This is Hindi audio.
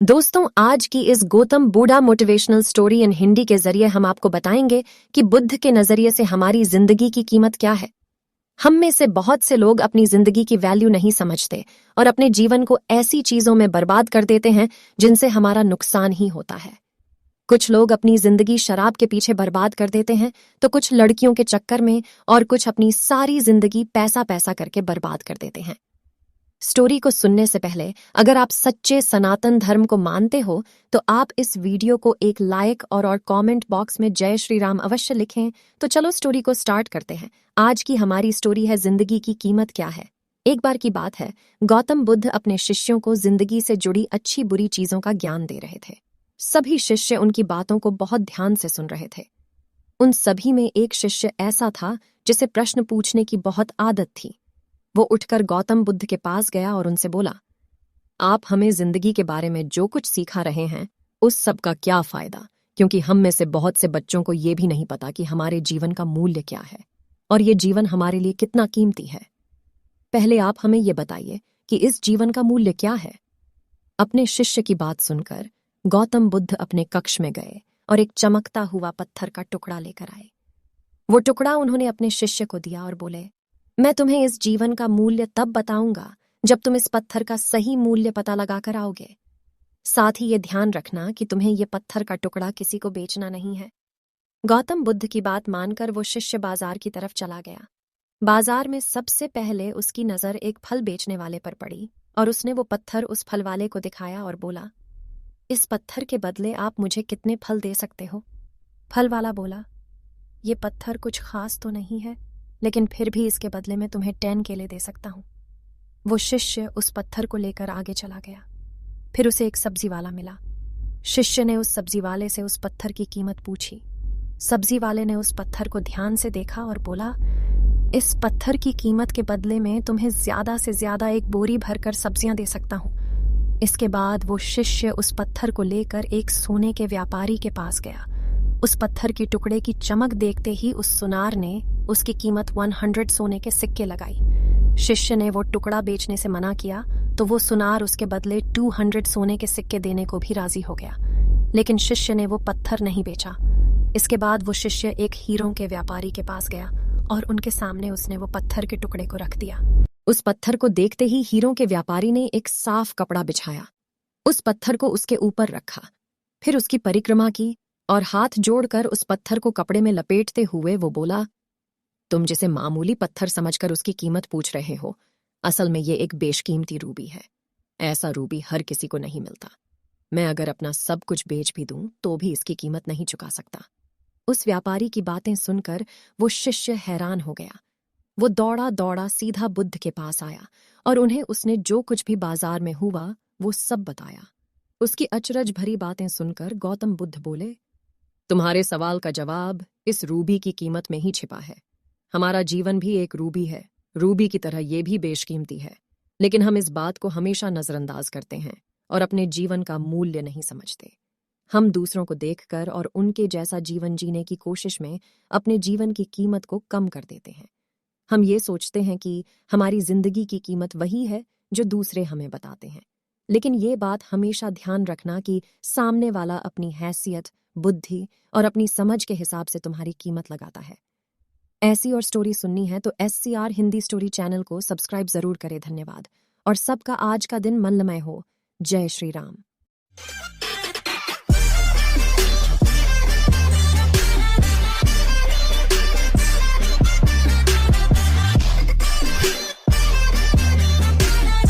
दोस्तों, आज की इस Gautam Buddha motivational story in Hindi के जरिए हम आपको बताएंगे कि बुद्ध के नजरिए से हमारी जिंदगी की कीमत क्या है। हम में से बहुत से लोग अपनी जिंदगी की वैल्यू नहीं समझते और अपने जीवन को ऐसी चीजों में बर्बाद कर देते हैं जिनसे हमारा नुकसान ही होता है। कुछ लोग अपनी जिंदगी शराब के पीछे बर्बाद कर देते हैं, तो कुछ लड़कियों के चक्कर में, और कुछ अपनी सारी जिंदगी पैसा पैसा करके बर्बाद कर देते हैं। स्टोरी को सुनने से पहले अगर आप सच्चे सनातन धर्म को मानते हो तो आप इस वीडियो को एक लाइक और कमेंट बॉक्स में जय श्री राम अवश्य लिखें। तो चलो स्टोरी को स्टार्ट करते हैं। आज की हमारी स्टोरी है जिंदगी की कीमत क्या है। एक बार की बात है, गौतम बुद्ध अपने शिष्यों को जिंदगी से जुड़ी अच्छी बुरी चीजों का ज्ञान दे रहे थे। सभी शिष्य उनकी बातों को बहुत ध्यान से सुन रहे थे। उन सभी में एक शिष्य ऐसा था जिसे प्रश्न पूछने की बहुत आदत थी। वो उठकर गौतम बुद्ध के पास गया और उनसे बोला, आप हमें जिंदगी के बारे में जो कुछ सिखा रहे हैं उस सब का क्या फायदा, क्योंकि हम में से बहुत से बच्चों को ये भी नहीं पता कि हमारे जीवन का मूल्य क्या है और ये जीवन हमारे लिए कितना कीमती है। पहले आप हमें ये बताइए कि इस जीवन का मूल्य क्या है। अपने शिष्य की बात सुनकर गौतम बुद्ध अपने कक्ष में गए और एक चमकता हुआ पत्थर का टुकड़ा लेकर आए। वो टुकड़ा उन्होंने अपने शिष्य को दिया और बोले, मैं तुम्हें इस जीवन का मूल्य तब बताऊंगा जब तुम इस पत्थर का सही मूल्य पता लगाकर आओगे। साथ ही ये ध्यान रखना कि तुम्हें ये पत्थर का टुकड़ा किसी को बेचना नहीं है। गौतम बुद्ध की बात मानकर वो शिष्य बाजार की तरफ चला गया। बाजार में सबसे पहले उसकी नजर एक फल बेचने वाले पर पड़ी और उसने वो पत्थर उस फल वाले को दिखाया और बोला, इस पत्थर के बदले आप मुझे कितने फल दे सकते हो। फल वाला बोला, ये पत्थर कुछ खास तो नहीं है, लेकिन फिर भी इसके बदले में तुम्हें 10 केले दे सकता हूं। वो शिष्य उस पत्थर को लेकर आगे चला गया। फिर उसे एक सब्जी वाला मिला। शिष्य ने उस सब्जी वाले से उस पत्थर की कीमत पूछी। सब्जी वाले ने उस पत्थर को ध्यान से देखा और बोला, इस पत्थर की कीमत के बदले में तुम्हें ज्यादा से ज्यादा एक बोरी भरकर सब्जियां दे सकता हूं। इसके बाद वो शिष्य उस पत्थर को लेकर एक सोने के व्यापारी के पास गया। उस पत्थर की टुकड़े की चमक देखते ही उस सुनार ने उसकी कीमत 100 सोने के सिक्के लगाई। शिष्य ने वो टुकड़ा बेचने से मना किया तो वो सुनार उसके बदले 200 सोने के सिक्के देने को भी राजी हो गया, लेकिन शिष्य ने वो पत्थर नहीं बेचा। इसके बाद वो शिष्य एक हीरों के व्यापारी के पास गया और उनके सामने उसने वो पत्थर के टुकड़े को रख दिया। उस पत्थर को देखते ही हीरों के व्यापारी ने एक साफ कपड़ा बिछाया, उस पत्थर को उसके ऊपर रखा, फिर उसकी परिक्रमा की और हाथ जोड़कर उस पत्थर को कपड़े में लपेटते हुए वो बोला, तुम जिसे मामूली पत्थर समझकर उसकी कीमत पूछ रहे हो, असल में ये एक बेशकीमती रूबी है। ऐसा रूबी हर किसी को नहीं मिलता। मैं अगर अपना सब कुछ बेच भी दूं तो भी इसकी कीमत नहीं चुका सकता। उस व्यापारी की बातें सुनकर वो शिष्य हैरान हो गया। वो दौड़ा दौड़ा सीधा बुद्ध के पास आया और उन्हें उसने जो कुछ भी बाजार में हुआ वो सब बताया। उसकी अचरज भरी बातें सुनकर गौतम बुद्ध बोले, तुम्हारे सवाल का जवाब इस रूबी की कीमत में ही छिपा है। हमारा जीवन भी एक रूबी है, रूबी की तरह ये भी बेशकीमती है, लेकिन हम इस बात को हमेशा नजरअंदाज करते हैं और अपने जीवन का मूल्य नहीं समझते। हम दूसरों को देखकर और उनके जैसा जीवन जीने की कोशिश में अपने जीवन की कीमत को कम कर देते हैं। हम ये सोचते हैं कि हमारी जिंदगी की कीमत वही है जो दूसरे हमें बताते हैं, लेकिन ये बात हमेशा ध्यान रखना कि सामने वाला अपनी हैसियत, बुद्धि और अपनी समझ के हिसाब से तुम्हारी कीमत लगाता है। ऐसी और स्टोरी सुननी है तो SCR हिंदी स्टोरी चैनल को सब्सक्राइब जरूर करें। धन्यवाद और सबका आज का दिन मंगलमय हो। जय श्री राम।